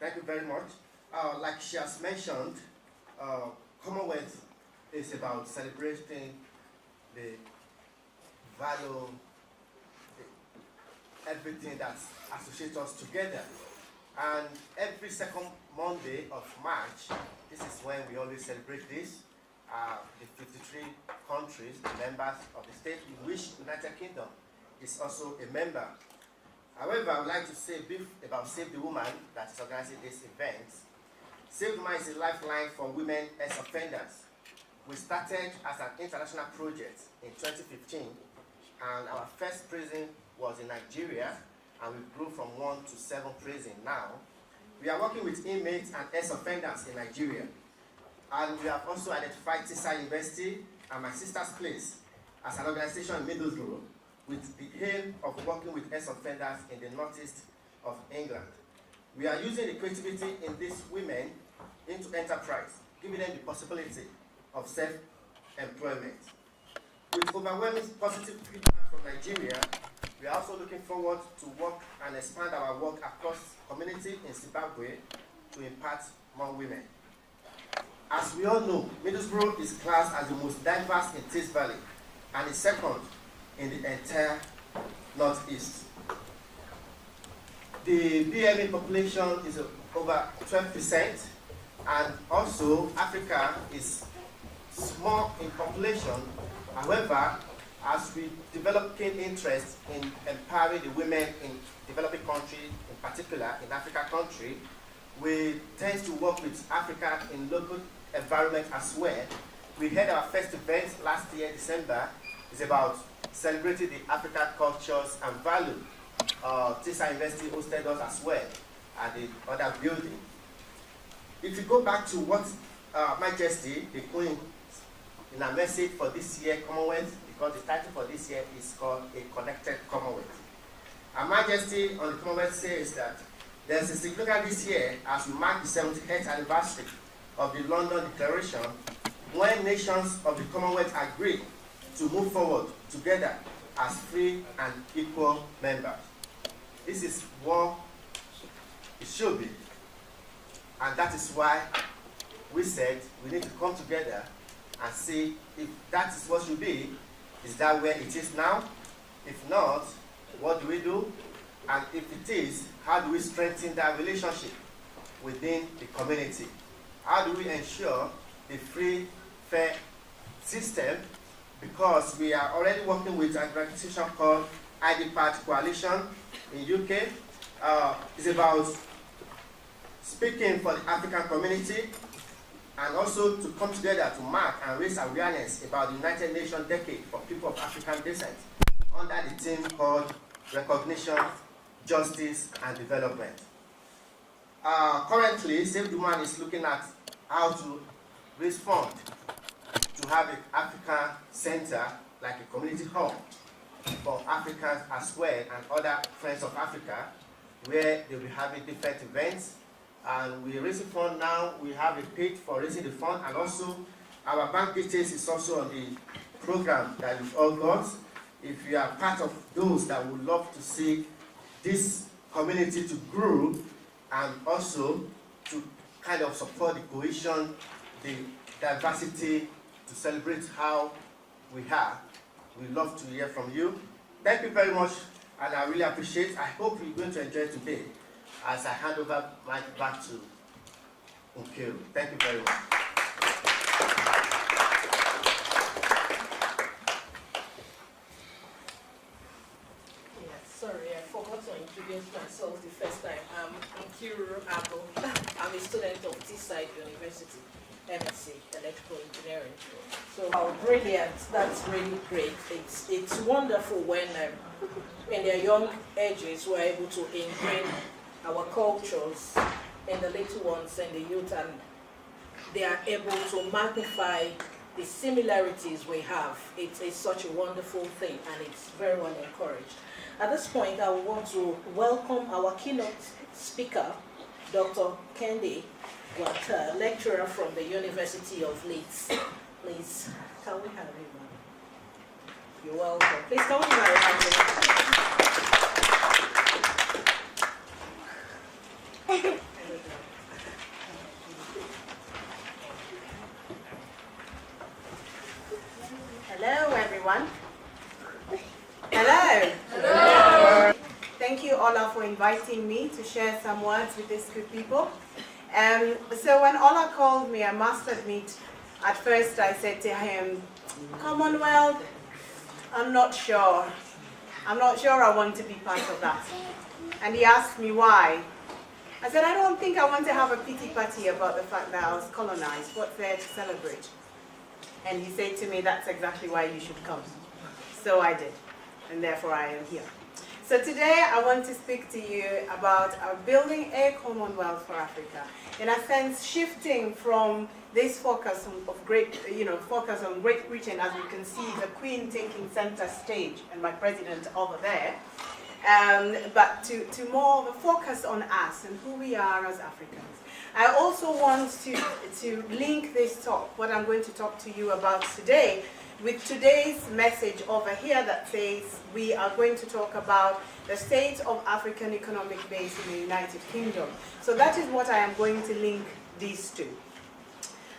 Thank you very much. Like she has mentioned, Commonwealth is about celebrating the value, everything that associates us together. And every second Monday of March, this is when we always celebrate this. The 53 countries, the members of the state, in which the United Kingdom is also a member. However, I would like to say a bit about Save the Woman that is organizing this event. Save the Woman is a lifeline for women ex-offenders. We started as an international project in 2015, and our first prison was in Nigeria, and we grew from 1 to 7 prisons now. We are working with inmates and ex-offenders in Nigeria, and we have also identified Teesside University and my sister's place as an organization in Middlesbrough, with the aim of working with ex-offenders in the northeast of England. We are using the creativity in these women into enterprise, giving them the possibility of self-employment. With overwhelming positive feedback from Nigeria, we are also looking forward to work and expand our work across community in Zimbabwe to impact more women. As we all know, Middlesbrough is classed as the most diverse in Tees Valley and is second in the entire Northeast. The BME population is over 12%, and also Africa is small in population. However, as we develop keen interest in empowering the women in developing countries, in particular in Africa country, we tend to work with Africa in local environment as well. We had our first event last year, December. It's about celebrating the African cultures and value. Teesside University hosted us as well at the other building. If you go back to what Majesty, the Queen, in our message for this year, Commonwealth, because the title for this year is called A Connected Commonwealth. Our Majesty on the Commonwealth says that there's a significance this year as we mark the 78th anniversary of the London Declaration, when nations of the Commonwealth agreed to move forward together as free and equal members. This is what it should be. And that is why we said we need to come together and see if that is what should be. Is that where it is now? If not, what do we do? And if it is, how do we strengthen that relationship within the community? How do we ensure the free, fair system? Because we are already working with an organization called ID Part Coalition in UK. It's about speaking for the African community and also to come together to mark and raise awareness about the United Nations Decade for People of African Descent under the theme called Recognition, Justice and Development. Currently, Save the Woman is looking at how to raise funds to have an African center, like a community hub for Africans as well and other friends of Africa, where they'll be having different events. And we raise the fund now. We have a page for raising the fund, and also our bank details is also on the program that we've all got. If you are part of those that would love to see this community to grow and also to kind of support the cohesion, the diversity, to celebrate how we are, we'd love to hear from you. Thank you very much, and I really appreciate it. I hope you're going to enjoy today as I hand over mic back to Nkiru. Thank you very much. Sorry, I forgot to introduce myself the first time. I'm Nkiru Abo. I'm a student of Teesside University, MSc, Electrical Engineering. So, how brilliant, that's really great. It's wonderful when in their young ages we're able to ingrain our cultures in the little ones and the youth, and they are able to magnify the similarities we have. It's such a wonderful thing, and it's very well encouraged. At this point, I want to welcome our keynote speaker, Dr. Kendi Guantai, lecturer from the University of Leeds. Please, can we have him? You're welcome. Please, can we have him? everyone. Hello. Hello. Thank you, Ola, for inviting me to share some words with these good people. So when Ola called me, I must admit, at first I said to him, Commonwealth, I'm not sure. I'm not sure I want to be part of that. And he asked me why. I said, I don't think I want to have a pity party about the fact that I was colonized. What's there to celebrate? And he said to me, that's exactly why you should come. So I did, and therefore I am here. So today I want to speak to you about building a Commonwealth for Africa. In a sense, shifting from this focus on Great Britain, as you can see, the Queen taking center stage and my president over there, but to more of a focus on us and who we are as Africans. I also want to link this talk, what I'm going to talk to you about today, with today's message over here that says we are going to talk about the state of African economic base in the United Kingdom. So that is what I am going to link these two.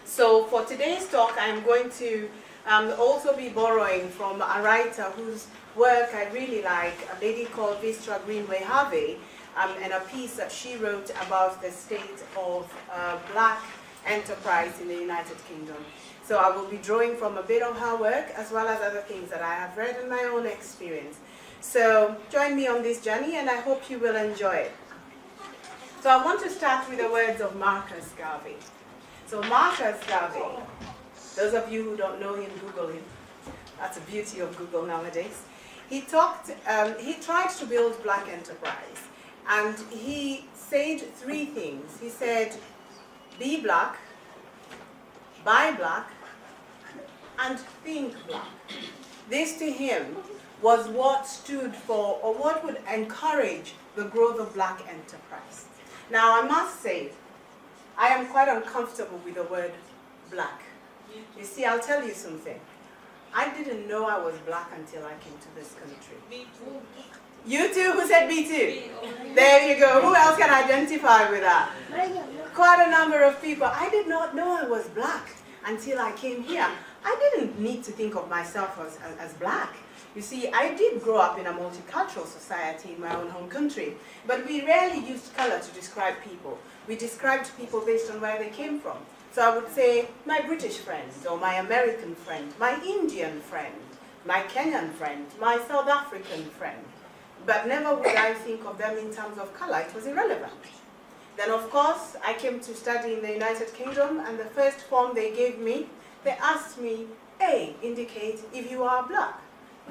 So for today's talk, I am going to also be borrowing from a writer whose work I really like, a lady called Vistra Greenway Harvey, and a piece that she wrote about the state of black enterprise in the United Kingdom. So I will be drawing from a bit of her work as well as other things that I have read in my own experience. So join me on this journey and I hope you will enjoy it. So I want to start with the words of Marcus Garvey. So Marcus Garvey, those of you who don't know him, Google him. That's the beauty of Google nowadays. He tried to build black enterprise, and he said three things. He said, be black, buy black, and think black. This to him was what stood for, or what would encourage the growth of black enterprise. Now I must say, I am quite uncomfortable with the word black. You see, I'll tell you something. I didn't know I was black until I came to this country. Me too. You too? Who said me too? There you go. Who else can identify with that? Quite a number of people. I did not know I was black until I came here. I didn't need to think of myself as black. You see, I did grow up in a multicultural society in my own home country, but we rarely used color to describe people. We described people based on where they came from. So I would say, my British friend, or my American friend, my Indian friend, my Kenyan friend, my South African friend. But never would I think of them in terms of color. It was irrelevant. Then, of course, I came to study in the United Kingdom, and the first form they gave me, they asked me, A, indicate if you are black.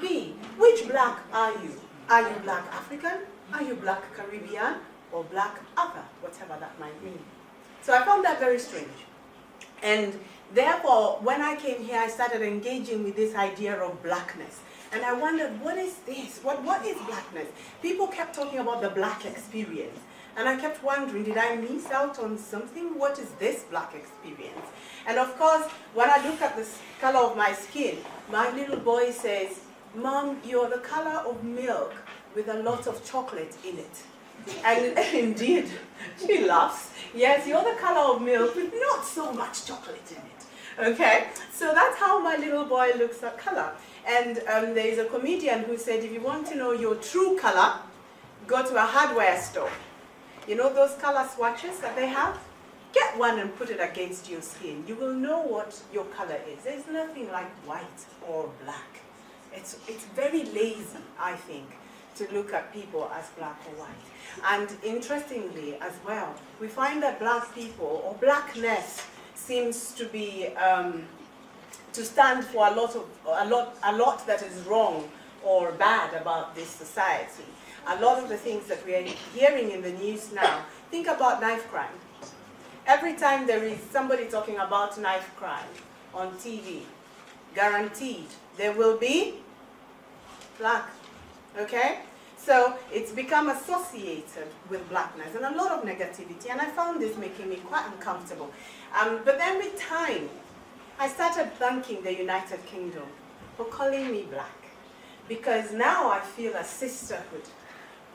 B, which black are you? Are you black African? Are you black Caribbean? Or black other, whatever that might mean. So I found that very strange. And therefore, when I came here, I started engaging with this idea of blackness. And I wondered, what is this? What is blackness? People kept talking about the black experience. And I kept wondering, did I miss out on something? What is this black experience? And of course, when I look at the color of my skin, my little boy says, Mom, you're the color of milk with a lot of chocolate in it. And indeed, she laughs. Yes, you're the color of milk with not so much chocolate in it. Okay, so that's how my little boy looks at color. And there is a comedian who said, if you want to know your true color, go to a hardware store. You know those color swatches that they have? Get one and put it against your skin. You will know what your color is. There's nothing like white or black. It's very lazy, I think, to look at people as black or white. And interestingly as well, we find that black people, or blackness, seems to be to stand for a lot that is wrong or bad about this society. A lot of the things that we are hearing in the news now. Think about knife crime. Every time there is somebody talking about knife crime on TV, guaranteed there will be black. Okay? So it's become associated with blackness and a lot of negativity, and I found this making me quite uncomfortable. But then with time, I started thanking the United Kingdom for calling me black, because now I feel a sisterhood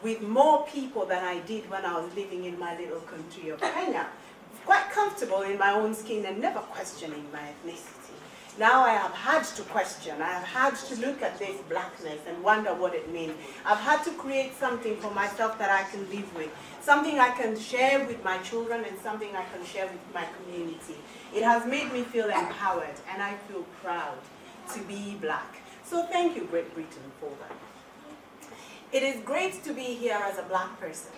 with more people than I did when I was living in my little country of Kenya. Quite comfortable in my own skin and never questioning my ethnicity. Now I have had to question, I have had to look at this blackness and wonder what it means. I've had to create something for myself that I can live with, something I can share with my children and something I can share with my community. It has made me feel empowered and I feel proud to be black. So thank you, Great Britain, for that. It is great to be here as a black person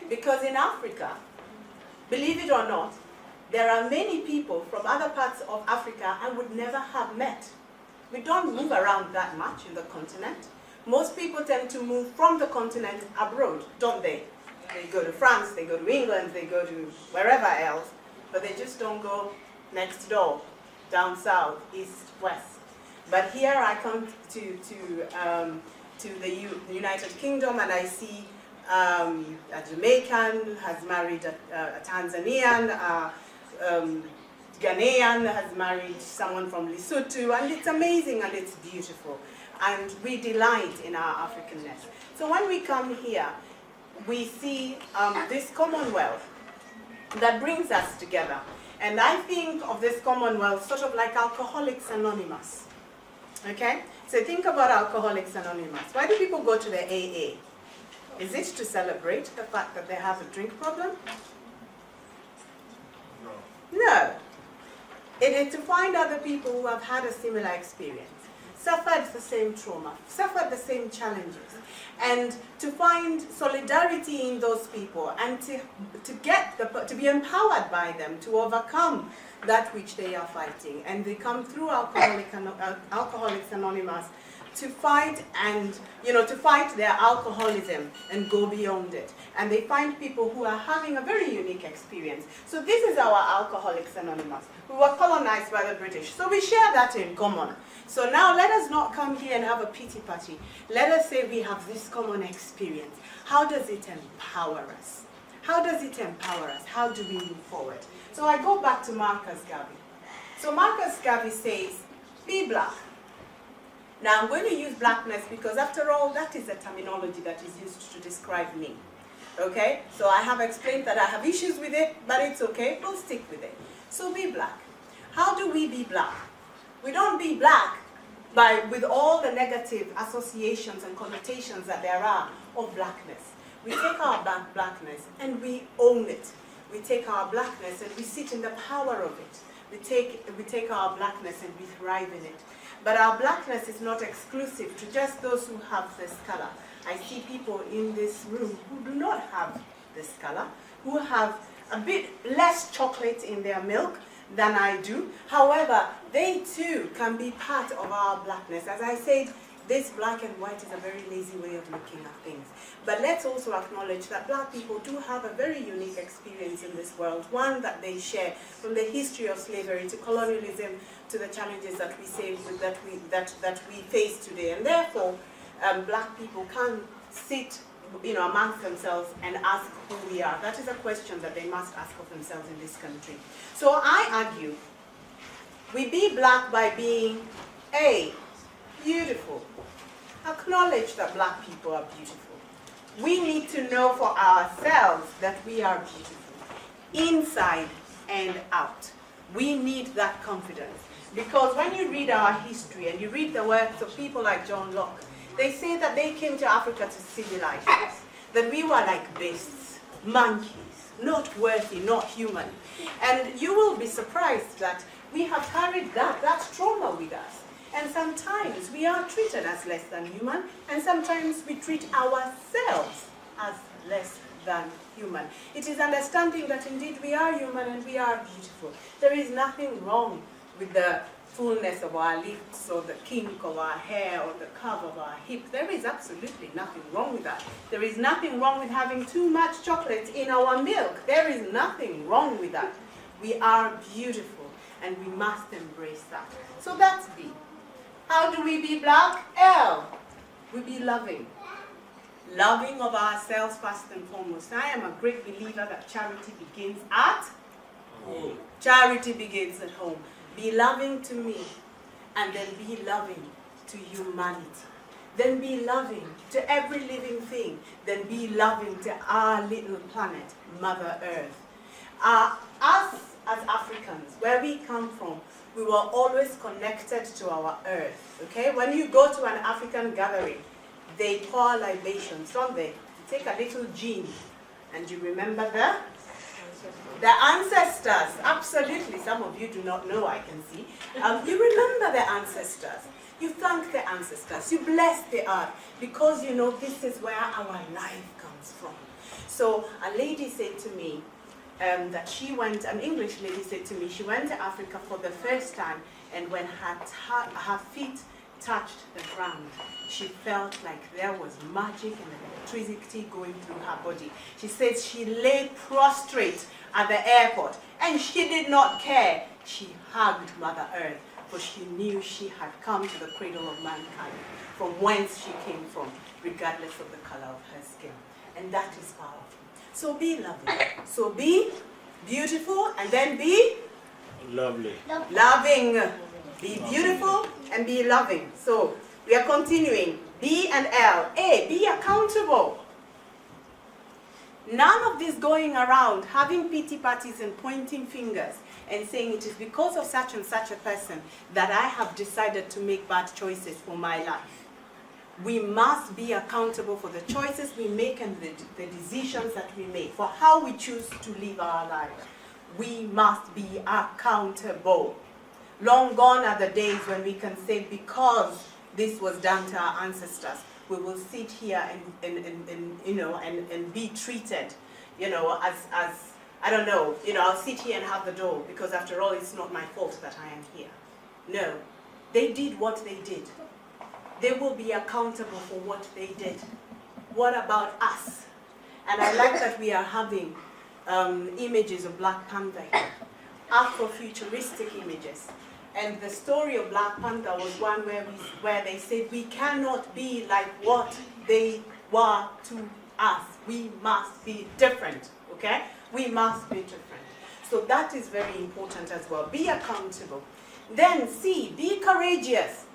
because in Africa, believe it or not, there are many people from other parts of Africa I would never have met. We don't move around that much in the continent. Most people tend to move from the continent abroad, don't they? They go to France, they go to England, they go to wherever else, but they just don't go next door, down south, east, west. But here I come to the United Kingdom and I see a Jamaican has married a Tanzanian, Ghanaian has married someone from Lesotho, and it's amazing and it's beautiful. And we delight in our Africanness. So when we come here, we see this Commonwealth that brings us together. And I think of this Commonwealth sort of like Alcoholics Anonymous. Okay? So think about Alcoholics Anonymous. Why do people go to the AA? Is it to celebrate the fact that they have a drink problem? No. It is to find other people who have had a similar experience, suffered the same trauma, suffered the same challenges, and to find solidarity in those people and to be empowered by them to overcome that which they are fighting. And they come through Alcoholics Anonymous to fight and, to fight their alcoholism and go beyond it. And they find people who are having a very unique experience. So this is our Alcoholics Anonymous. We were colonized by the British, so we share that in common. So now let us not come here and have a pity party. Let us say we have this common experience. How does it empower us? How does it empower us? How do we move forward? So I go back to Marcus Garvey. So Marcus Garvey says, be black. Now I'm going to use blackness because after all, that is a terminology that is used to describe me. Okay? So I have explained that I have issues with it, but it's okay, we'll stick with it. So be black. How do we be black? We don't be black with all the negative associations and connotations that there are of blackness. We take our blackness and we own it. We take our blackness and we sit in the power of it. We take our blackness and we thrive in it. But our blackness is not exclusive to just those who have this color. I see people in this room who do not have this color, who have a bit less chocolate in their milk than I do. However, they too can be part of our blackness. As I said, this black and white is a very lazy way of looking at things. But let's also acknowledge that black people do have a very unique experience in this world, one that they share from the history of slavery to colonialism to the challenges that we face today. And therefore, black people can sit amongst themselves and ask who we are. That is a question that they must ask of themselves in this country. So I argue, we be black by being A, beautiful. Acknowledge that black people are beautiful. We need to know for ourselves that we are beautiful, inside and out. We need that confidence. Because when you read our history and you read the works of people like John Locke, they say that they came to Africa to civilize us, that we were like beasts, monkeys, not worthy, not human. And you will be surprised that we have carried that trauma with us. And sometimes we are treated as less than human, and sometimes we treat ourselves as less than human. It is understanding that indeed we are human and we are beautiful. There is nothing wrong with the fullness of our lips or the kink of our hair or the curve of our hip. There is absolutely nothing wrong with that. There is nothing wrong with having too much chocolate in our milk. There is nothing wrong with that. We are beautiful and we must embrace that. So that's B. How do we be black? L. We be loving. Loving of ourselves first and foremost. I am a great believer that charity begins at home. Charity begins at home. Be loving to me, and then be loving to humanity. Then be loving to every living thing. Then be loving to our little planet, Mother Earth. Us as Africans, where we come from, we were always connected to our earth, okay? When you go to an African gathering, they pour libations, don't they? You take a little gin, and you remember the ancestors. Absolutely, some of you do not know, I can see. You remember the ancestors. You thank the ancestors. You bless the earth, because you know this is where our life comes from. So a lady said to me, that she went, an English lady said to me, she went to Africa for the first time, and when her feet touched the ground, she felt like there was magic and electricity going through her body. She said she lay prostrate at the airport, and she did not care. She hugged Mother Earth, for she knew she had come to the cradle of mankind, from whence she came from, regardless of the color of her skin. And that is powerful. So be loving. So be beautiful, and then be Lovely. loving. Be beautiful and be loving. So we are continuing. B and L. A, be accountable. None of this going around having pity parties and pointing fingers and saying it is because of such and such a person that I have decided to make bad choices for my life. We must be accountable for the choices we make and the decisions that we make, for how we choose to live our lives. We must be accountable. Long gone are the days when we can say, because this was done to our ancestors, we will sit here and be treated, as I don't know, I'll sit here and have the door, because after all, it's not my fault that I am here. No, they did what they did. They will be accountable for what they did. What about us? And I like that we are having images of Black Panther here, Afrofuturistic images. And the story of Black Panther was one where they said we cannot be like what they were to us. We must be different, okay? We must be different. So that is very important as well. Be accountable. Then C, be courageous.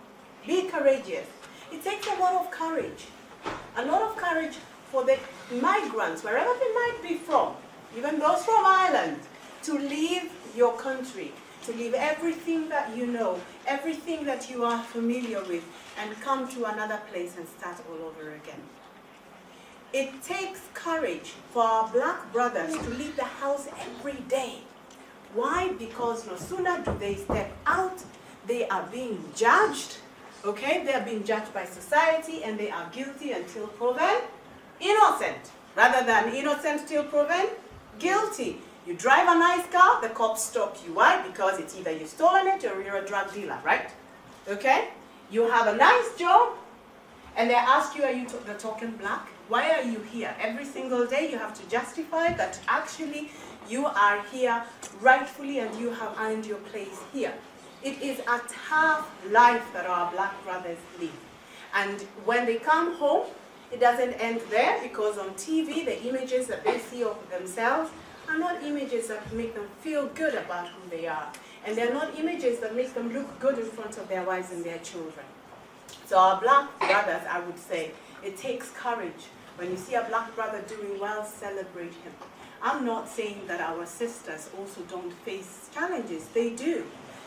Be courageous. It takes a lot of courage. A lot of courage for the migrants, wherever they might be from, even those from Ireland, to leave your country, to leave everything that you know, everything that you are familiar with, and come to another place and start all over again. It takes courage for our Black brothers to leave the house every day. Why? Because no sooner do they step out, they are being judged. Okay, they are being judged by society, and they are guilty until proven innocent. Rather than innocent till proven guilty. You drive a nice car, the cops stop you. Why? Because it's either you've stolen it or you're a drug dealer, right? Okay? You have a nice job, and they ask you, are you the token Black? Why are you here? Every single day you have to justify that actually you are here rightfully and you have earned your place here. It is a tough life that our Black brothers live. And when they come home, it doesn't end there, because on TV, the images that they see of themselves are not images that make them feel good about who they are. And they're not images that make them look good in front of their wives and their children. So our Black brothers, I would say, it takes courage. When you see a Black brother doing well, celebrate him. I'm not saying that our sisters also don't face challenges. They do.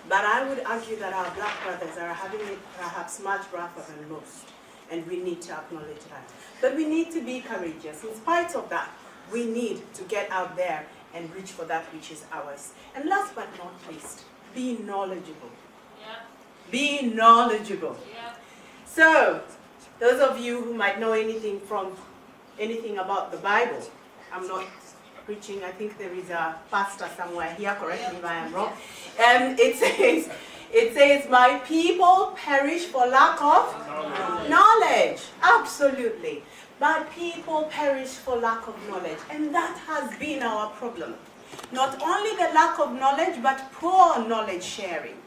But I would argue that our Black brothers are having it perhaps much rougher than most. And we need to acknowledge that. But we need to be courageous. In spite of that, we need to get out there and reach for that which is ours. And last but not least, be knowledgeable. Yeah. Be knowledgeable. Yeah. So, those of you who might know anything about the Bible, I'm not preaching, I think there is a pastor somewhere here, correct me if I am wrong. It says, my people perish for lack of knowledge. Absolutely. My people perish for lack of knowledge. And that has been our problem. Not only the lack of knowledge, but poor knowledge sharing.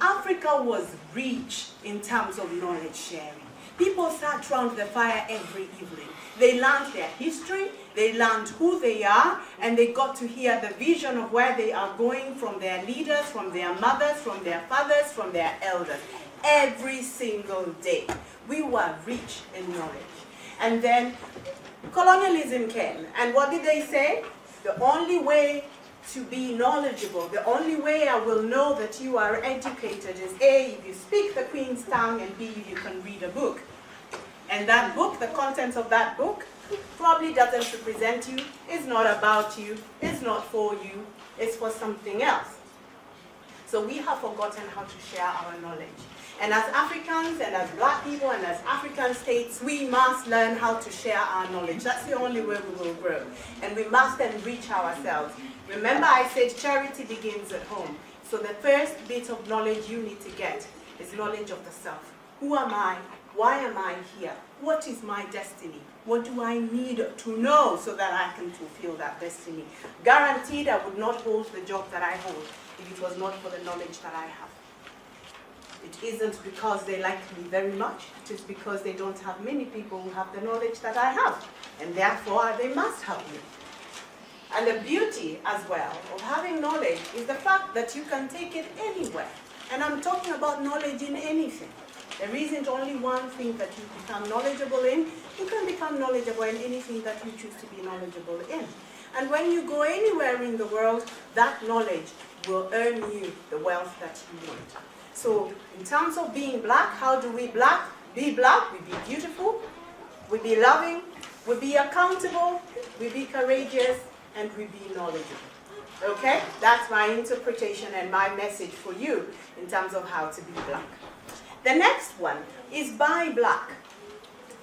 Africa was rich in terms of knowledge sharing. People sat around the fire every evening. They learned their history, they learned who they are, and they got to hear the vision of where they are going from their leaders, from their mothers, from their fathers, from their elders. Every single day. We were rich in knowledge. And then colonialism came. And what did they say? The only way to be knowledgeable. The only way I will know that you are educated is A, if you speak the Queen's tongue, and B, if you can read a book. And that book, the contents of that book, probably doesn't represent you, it's not about you, it's not for you, it's for something else. So we have forgotten how to share our knowledge. And as Africans and as black people and as African states, we must learn how to share our knowledge. That's the only way we will grow. And we must enrich ourselves. Remember I said charity begins at home. So the first bit of knowledge you need to get is knowledge of the self. Who am I? Why am I here? What is my destiny? What do I need to know so that I can fulfill that destiny? Guaranteed I would not hold the job that I hold if it was not for the knowledge that I have. It isn't because they like me very much. It is because they don't have many people who have the knowledge that I have. And therefore, they must help me. And the beauty as well of having knowledge is the fact that you can take it anywhere. And I'm talking about knowledge in anything. There isn't only one thing that you become knowledgeable in. You can become knowledgeable in anything that you choose to be knowledgeable in. And when you go anywhere in the world, that knowledge will earn you the wealth that you want. So in terms of being black, how do we be black? We be beautiful, we be loving, we be accountable, we be courageous, and we be knowledgeable. Okay? That's my interpretation and my message for you in terms of how to be black. The next one is buy black.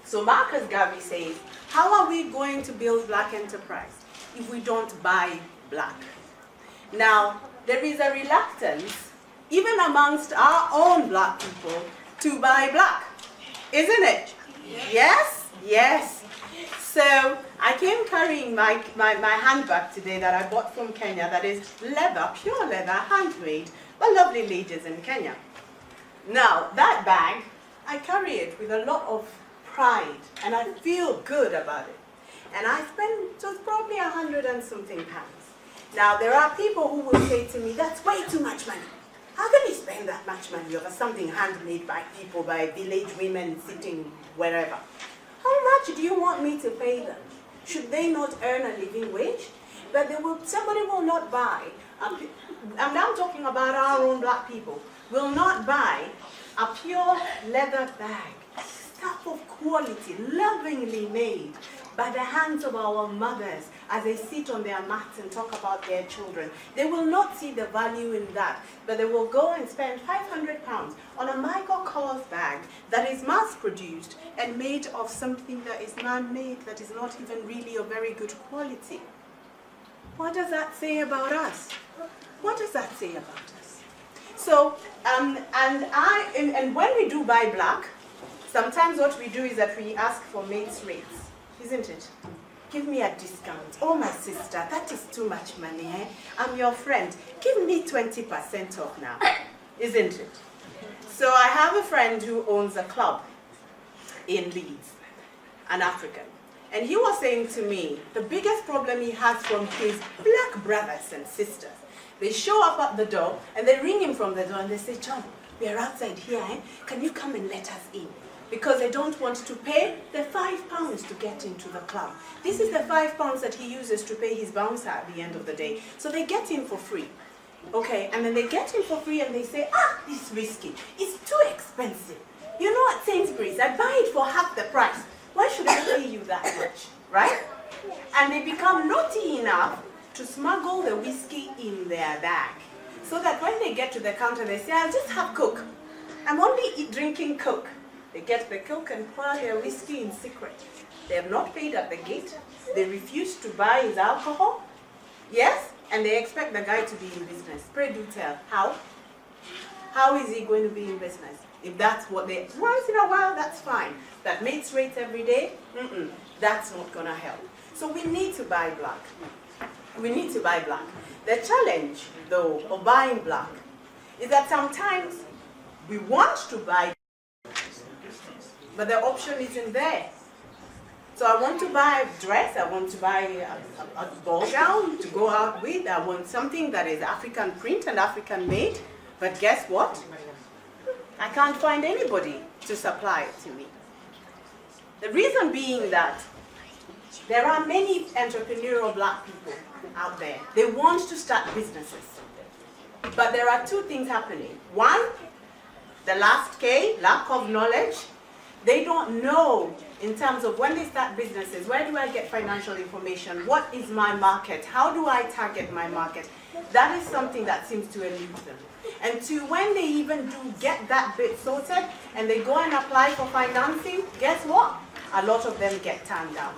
So Marcus Garvey says, how are we going to build black enterprise if we don't buy black? Now, there is a reluctance, even amongst our own black people, to buy black, isn't it? Yes? Yes. So I came carrying my handbag today that I bought from Kenya that is leather, pure leather, handmade by lovely ladies in Kenya. Now, that bag, I carry it with a lot of pride, and I feel good about it. And I spent just probably 100 and something pounds. Now, there are people who will say to me, that's way too much money. How can you spend that much money over something handmade by people, by village women sitting wherever? How much do you want me to pay them? Should they not earn a living wage? But somebody will not buy, I'm now talking about our own black people, will not buy a pure leather bag, stuff of quality, lovingly made by the hands of our mothers as they sit on their mats and talk about their children. They will not see the value in that, but they will go and spend £500 on a Michael Kors bag that is mass-produced and made of something that is man-made, that is not even really of very good quality. What does that say about us? What does that say about us? So, and when we do buy black, sometimes what we do is that we ask for mates rates, isn't it? Give me a discount. Oh, my sister, that is too much money, eh? I'm your friend. Give me 20% off now, isn't it? So I have a friend who owns a club in Leeds, an African. And he was saying to me, the biggest problem he has from his black brothers and sisters, they show up at the door and they ring him from the door and they say, John, we are outside here, eh? Can you come and let us in? Because they don't want to pay the £5 to get into the club. This is the £5 that he uses to pay his bouncer at the end of the day. So they get in for free. Okay, and then they get in for free and they say, this whiskey is too expensive. You know, at Sainsbury's, I buy it for half the price. Why should I pay you that much, right? And they become naughty enough to smuggle the whiskey in their bag. So that when they get to the counter, they say, I'll just have Coke. I'm only drinking Coke. They get the Coke and pour their whiskey in secret. They have not paid at the gate. They refuse to buy his alcohol. Yes? And they expect the guy to be in business. Pray do tell. How? How is he going to be in business? If that's what they... Once in a while, that's fine. That mates rates every day? That's not going to help. So we need to buy black. We need to buy black. The challenge, though, of buying black is that sometimes we want to buy, but the option isn't there. So I want to buy a dress, I want to buy a ball gown to go out with, I want something that is African print and African made, but guess what? I can't find anybody to supply it to me. The reason being that There are many entrepreneurial black people out there. They want to start businesses. But there are two things happening. One, the last K, lack of knowledge. They don't know in terms of when they start businesses, where do I get financial information? What is my market? How do I target my market? That is something that seems to elude them. And two, when they even do get that bit sorted and they go and apply for financing, guess what? A lot of them get turned down.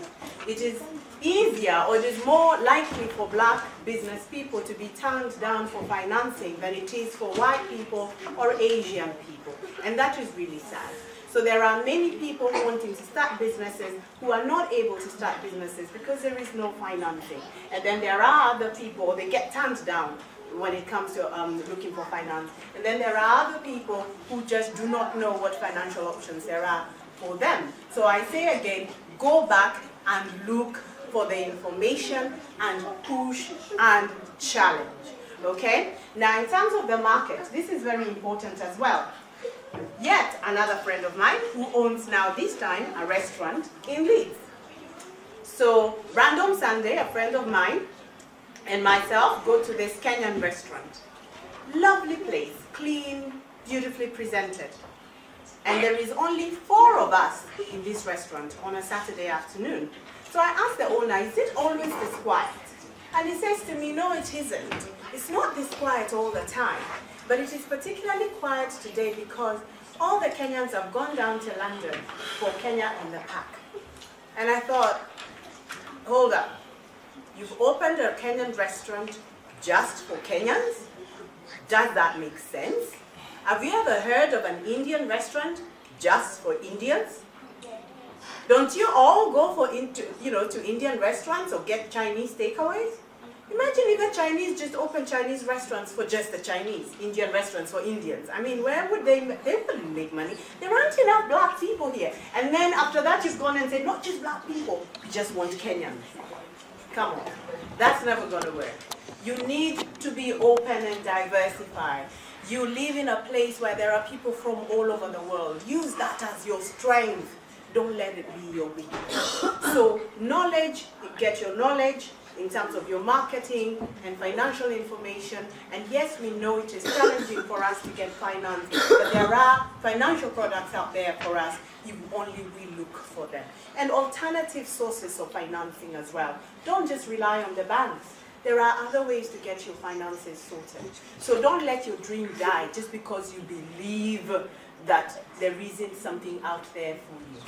It is easier, or it is more likely for black business people to be turned down for financing than it is for white people or Asian people. And that is really sad. So there are many people wanting to start businesses who are not able to start businesses because there is no financing. And then there are other people, they get turned down when it comes to looking for finance. And then there are other people who just do not know what financial options there are for them. So I say again, go back and look for the information and push and challenge. Okay? Now in terms of the market, this is very important as well. Yet another friend of mine who owns now this time a restaurant in Leeds. So random Sunday, a friend of mine and myself go to this Kenyan restaurant. Lovely place, clean, beautifully presented. And there is only 4 of us in this restaurant on a Saturday afternoon. So I asked the owner, is it always this quiet? And he says to me, no, it isn't. It's not this quiet all the time. But it is particularly quiet today because all the Kenyans have gone down to London for Kenya in the Pack. And I thought, hold up. You've opened a Kenyan restaurant just for Kenyans? Does that make sense? Have you ever heard of an Indian restaurant just for Indians? Don't you all go to Indian restaurants or get Chinese takeaways? Imagine if the Chinese just open Chinese restaurants for just the Chinese, Indian restaurants for Indians. I mean, where would they wouldn't make money. There aren't enough black people here. And then after that, you've gone and said, not just black people, we just want Kenyans. Come on, that's never going to work. You need to be open and diversified. You live in a place where there are people from all over the world. Use that as your strength. Don't let it be your weakness. So knowledge, get your knowledge in terms of your marketing and financial information. And yes, we know it is challenging for us to get finance, but there are financial products out there for us if only we look for them. And alternative sources of financing as well. Don't just rely on the banks. There are other ways to get your finances sorted. So don't let your dream die just because you believe that there isn't something out there for you.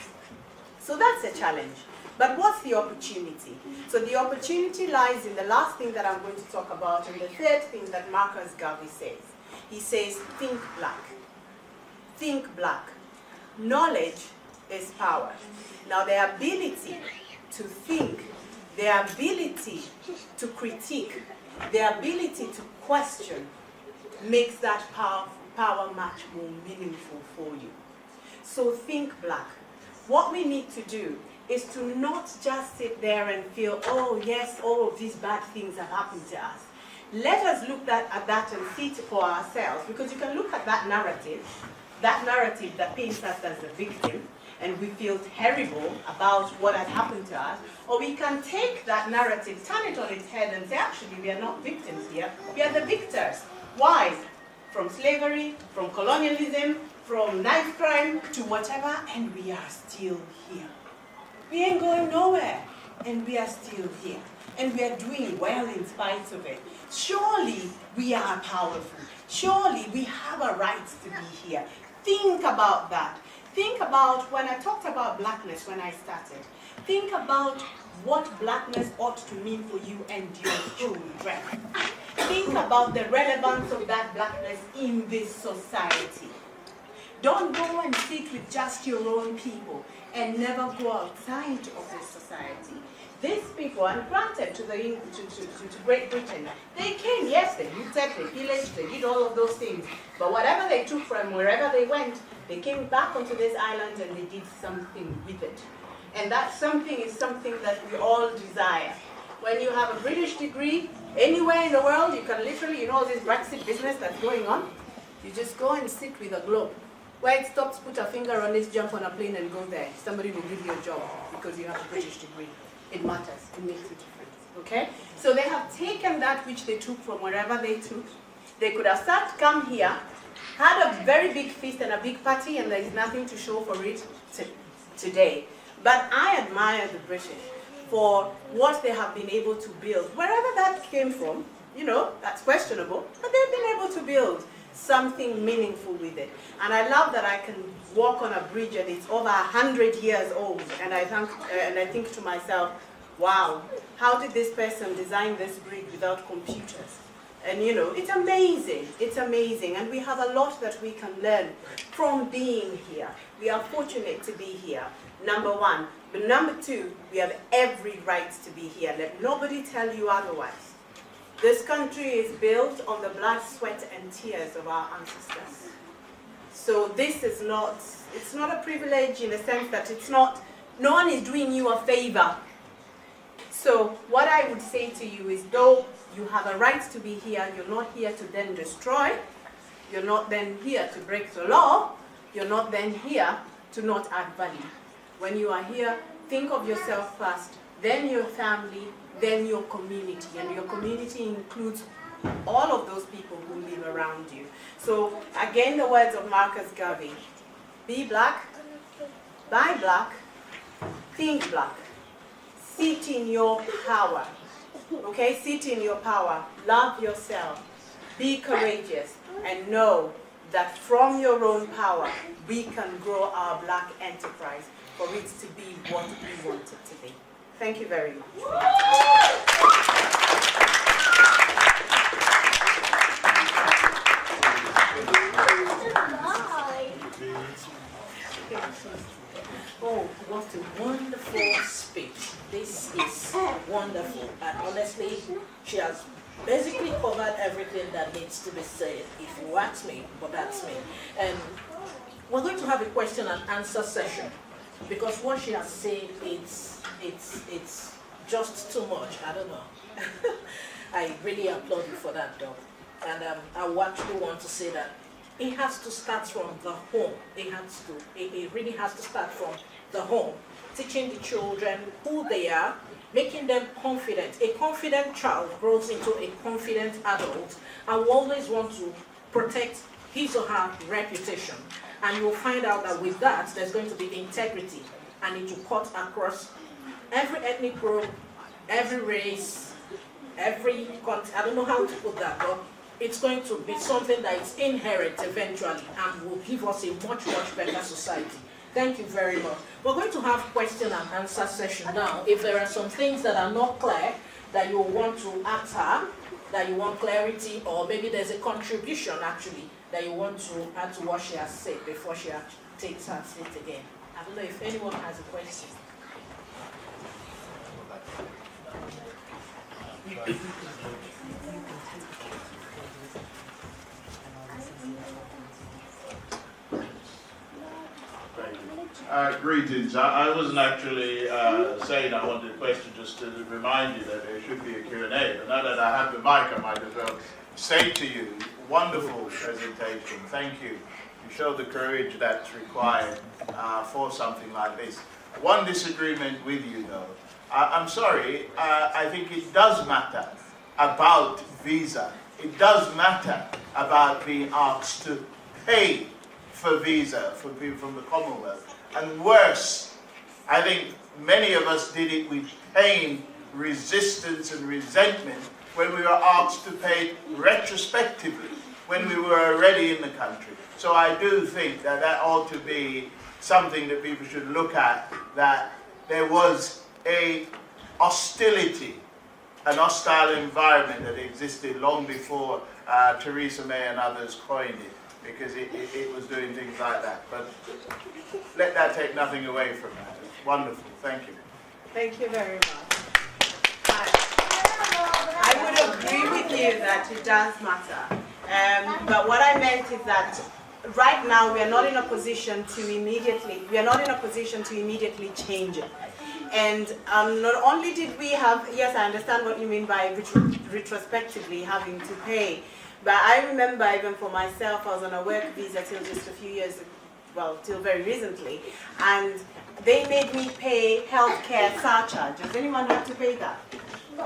So that's a challenge. But what's the opportunity? So the opportunity lies in the last thing that I'm going to talk about and the third thing that Marcus Garvey says. He says, think black. Think black. Knowledge is power. Now the ability to think, the ability to critique, the ability to question makes that power much more meaningful for you. So think black. What we need to do is to not just sit there and feel, oh yes, all of these bad things have happened to us. Let us look at that and see it for ourselves, because you can look at that narrative that paints us as a victim, and we feel terrible about what has happened to us, or we can take that narrative, turn it on its head and say, actually, we are not victims here, we are the victors. Why? From slavery, from colonialism, from knife crime, to whatever, and we are still here. We ain't going nowhere, and we are still here. And we are doing well in spite of it. Surely we are powerful. Surely we have a right to be here. Think about that. Think about, when I talked about blackness when I started, think about what blackness ought to mean for you and your children. Think about the relevance of that blackness in this society. Don't go and sit with just your own people and never go outside of this society. These people, and granted to Great Britain, they came, yes, they looted, they pillaged, they did all of those things. But whatever they took from wherever they went, they came back onto this island and they did something with it. And that something is something that we all desire. When you have a British degree, anywhere in the world, you can literally, all this Brexit business that's going on, you just go and sit with a globe. Where it stops, put a finger on it, jump on a plane and go there. Somebody will give you a job because you have a British degree. it matters, it makes a difference, okay? So they have taken that which they took from wherever they took. They could have come here, had a very big feast and a big party, and there is nothing to show for it today. But I admire the British for what they have been able to build. Wherever that came from, you know, that's questionable, but they've been able to build something meaningful with it. And I love that I can walk on a bridge and it's over 100 years old, and I think to myself, wow, how did this person design this bridge without computers? And you know, it's amazing, and we have a lot that we can learn from being here. We are fortunate to be here, number one. But number two, we have every right to be here. Let nobody tell you otherwise. This country is built on the blood, sweat, and tears of our ancestors. So this is not, it's not a privilege in the sense that it's not, no one is doing you a favor. So what I would say to you is, though you have a right to be here, you're not here to then destroy, you're not then here to break the law, you're not then here to not add value. When you are here, think of yourself first, then your family, then your community, and your community includes all of those people who live around you. So again, the words of Marcus Garvey: be black, buy black, think black, sit in your power. Okay, sit in your power, love yourself, be courageous, and know that from your own power we can grow our black enterprise for it to be what we want it to be. Thank you very much. Oh, what a wonderful speech. This is wonderful. And honestly, she has basically covered everything that needs to be said, if you ask me, but that's me. And we're going to have a question and answer session, because what she has said, it's just too much. I don't know. I really applaud you for that, Doc. And I actually want to say that it has to start from the home. It really has to start from the home. Teaching the children who they are, making them confident. A confident child grows into a confident adult and will always want to protect his or her reputation. And you'll find out that with that, there's going to be integrity, and it will cut across every ethnic group, every race, every country. I don't know how to put that, but it's going to be something that is inherent eventually and will give us a much, much better society. Thank you very much. We're going to have question and answer session now. If there are some things that are not clear that you want to ask her, that you want clarity, or maybe there's a contribution actually that you want to add to what she has said before she takes her seat again. I don't know if anyone has a question. Greetings. I wasn't actually saying I wanted a question, just to remind you that there should be a Q&A. But now that I have the mic, I might as well say to you, wonderful presentation. Thank you. You showed the courage that's required for something like this. One disagreement with you, though. I'm sorry. I think it does matter about visa. It does matter about being asked to pay for visa for people from the Commonwealth. And worse, I think many of us did it with pain, resistance and resentment when we were asked to pay retrospectively when we were already in the country. So I do think that that ought to be something that people should look at, that there was a hostility, an hostile environment that existed long before Theresa May and others coined it, because it was doing things like that. But let that take nothing away from that. It's wonderful. Thank you. Thank you very much. I would agree with you that it does matter. But what I meant is that right now we are not in a position to immediately change it. And not only did we have, yes, I understand what you mean by retrospectively having to pay, but I remember even for myself, I was on a work visa till just a few years, well, till very recently, and they made me pay healthcare surcharge. Does anyone have to pay that?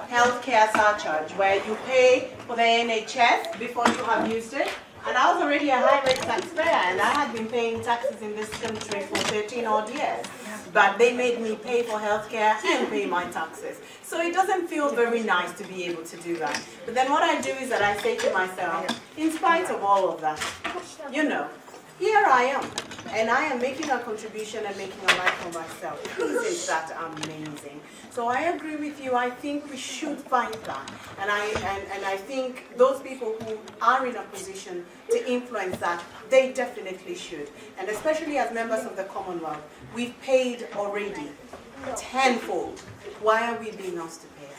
Healthcare surcharge, where you pay for the NHS before you have used it. And I was already a high rate taxpayer, and I had been paying taxes in this country for 13 odd years. But they made me pay for healthcare and pay my taxes. So it doesn't feel very nice to be able to do that. But then what I do is that I say to myself, in spite of all of that, you know, here I am, and I am making a contribution and making a life for myself. Isn't that amazing? So I agree with you. I think we should find that, and I think those people who are in a position to influence that, they definitely should. And especially as members of the Commonwealth, we've paid already tenfold. Why are we being asked to pay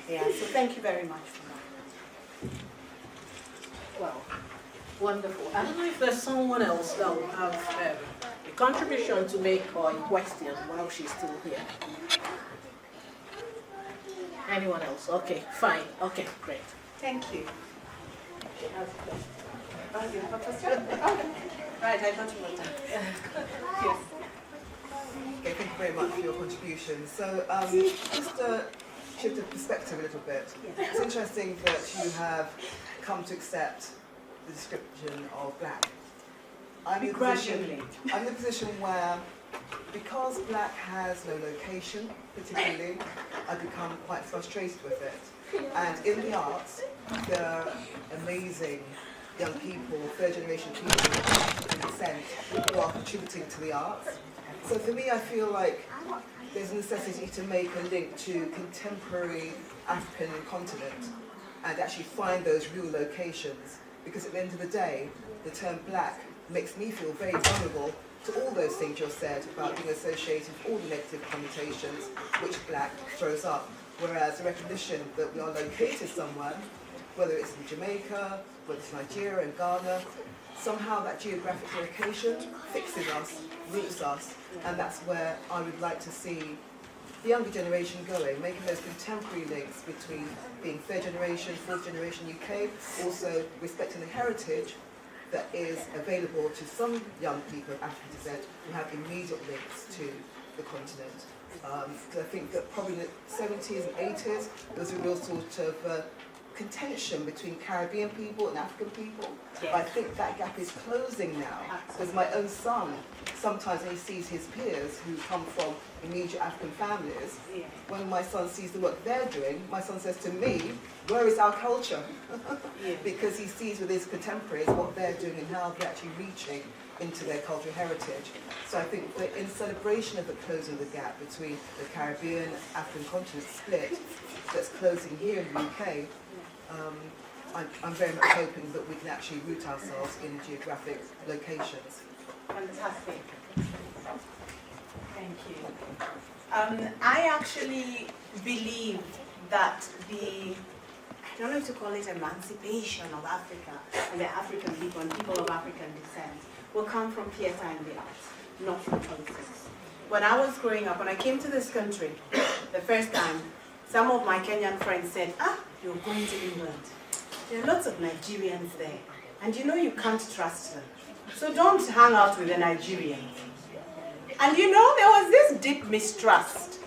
again? Yeah. So thank you very much for that. Wow. Wonderful. I don't know if there's someone else that will have a contribution to make or a question while she's still here. Anyone else? Okay, fine. Okay, great. Thank you. Oh, you have a question? Okay. Right, I thought you were done. Yes. Okay, thank you very much for your contribution. So, just to shift the perspective a little bit, it's interesting that you have come to accept the description of black. I'm in the position where, because black has no location, particularly, I've become quite frustrated with it. And in the arts, there are amazing young people, third generation people in descent who are contributing to the arts. So for me, I feel like there's a necessity to make a link to contemporary African continent and actually find those real locations. Because at the end of the day, the term black makes me feel very vulnerable to all those things you've said about being associated with all the negative connotations which black throws up. Whereas the recognition that we are located somewhere, whether it's in Jamaica, whether it's Nigeria and Ghana, somehow that geographic location fixes us, roots us, and that's where I would like to see the younger generation going, making those contemporary links between being third generation, fourth generation UK, also respecting the heritage that is available to some young people of African descent who have immediate links to the continent. Because I think that probably in the 70s and 80s, there was a real sort of contention between Caribbean people and African people. But I think that gap is closing now. Because my own son, sometimes when he sees his peers who come from immediate African families, when my son sees the work they're doing, my son says to me, where is our culture? Because he sees with his contemporaries what they're doing and how they're actually reaching into their cultural heritage. So I think that in celebration of the closing of the gap between the Caribbean, African continent split that's closing here in the UK, I'm very much hoping that we can actually root ourselves in geographic locations. Fantastic. Thank you. I actually believe that I don't know if to call it emancipation of Africa and the African people and people of African descent will come from theatre and the arts, not from politics. When I was growing up, when I came to this country the first time, some of my Kenyan friends said, you're going to England. There are lots of Nigerians there, and you know you can't trust them. So don't hang out with the Nigerians. And you know, there was this deep mistrust.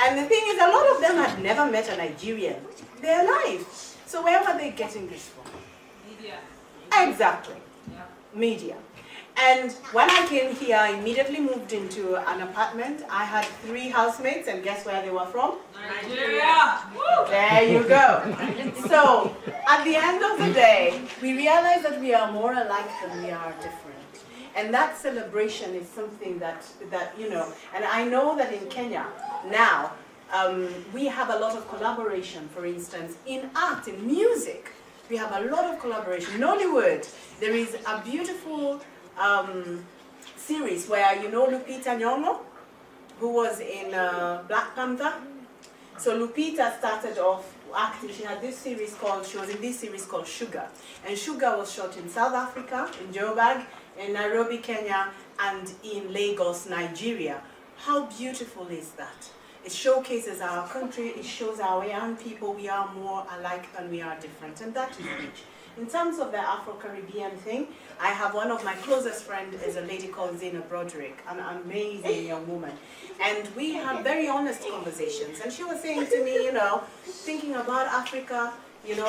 And the thing is, a lot of them had never met a Nigerian in their lives. So where were they getting this from? Media. Exactly. Yeah. Media. And when I came here, I immediately moved into an apartment. I had 3 housemates, and guess where they were from? Nigeria! There you go. So, at the end of the day, we realize that we are more alike than we are different. And that celebration is something that you know, and I know that in Kenya now, we have a lot of collaboration, for instance, in art, in music. We have a lot of collaboration. In Nollywood, there is a beautiful series where, you know, Lupita Nyong'o, who was in Black Panther. So Lupita started off acting. She was in this series called Sugar. And Sugar was shot in South Africa, in Joburg, in Nairobi, Kenya, and in Lagos, Nigeria. How beautiful is that? It showcases our country, it shows our young people we are more alike than we are different, and that is rich. In terms of the Afro-Caribbean thing, I have one of my closest friends is a lady called Zena Broderick, an amazing young woman. And we had very honest conversations. And she was saying to me, you know, thinking about Africa, you know,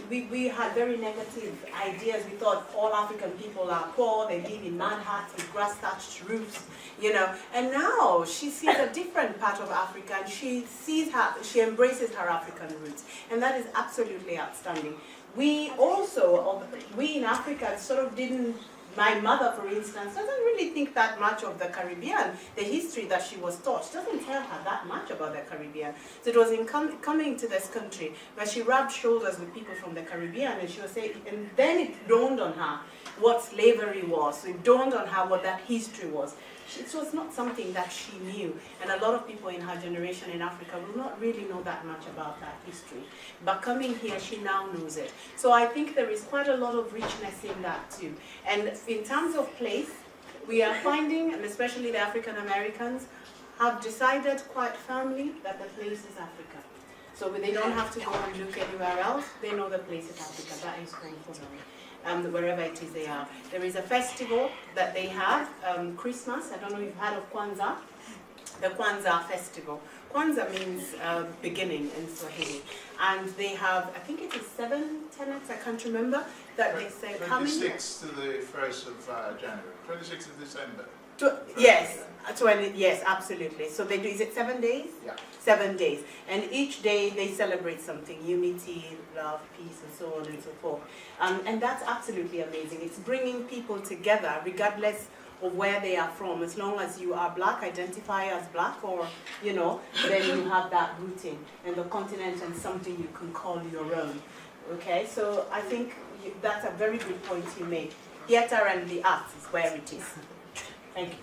we had very negative ideas. We thought all African people are poor, they live in mud huts with grass-thatched roofs, you know. And now she sees a different part of Africa, and she embraces her African roots. And that is absolutely outstanding. We in Africa sort of didn't, my mother, for instance, doesn't really think that much of the Caribbean. The history that she was taught doesn't tell her that much about the Caribbean. So it was in coming to this country where she rubbed shoulders with people from the Caribbean, and she was saying, and then it dawned on her what slavery was. So it dawned on her what that history was. It was not something that she knew, and a lot of people in her generation in Africa will not really know that much about that history. But coming here, she now knows it. So I think there is quite a lot of richness in that too. And in terms of place, we are finding, and especially the African Americans, have decided quite firmly that the place is Africa. So they don't have to go and look anywhere else. They know the place is Africa. That is home for them. Wherever it is they are. There is a festival that they have, Christmas. I don't know if you've heard of Kwanzaa. The Kwanzaa festival. Kwanzaa means beginning in Swahili. And they have, I think it is 7 tenets, I can't remember, that they say coming. 26th to the 1st of January. 26th of December. Yes, yes, absolutely. So they do, is it 7 days? Yeah. 7 days. And each day they celebrate something, unity, love, peace, and so on and so forth. And that's absolutely amazing. It's bringing people together regardless of where they are from. As long as you are black, identify as black, or, you know, then you have that rooting and the continent and something you can call your own. Okay, so I think that's a very good point you made. Theater and the arts is where it is. Thank you.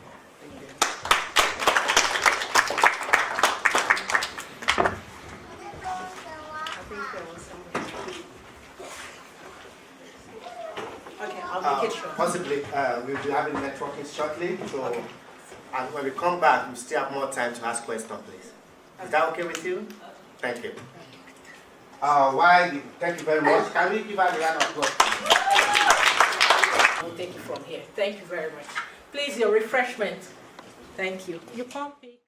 Okay, I'll make it short. Possibly, we'll be having networking shortly. So, Okay. And when we come back, we still have more time to ask questions, please. Is that okay with you? Thank you. Thank you very much. Can we give her a round of applause? We'll take it from here. Thank you very much. Please, your refreshment. Thank you. You can't pay.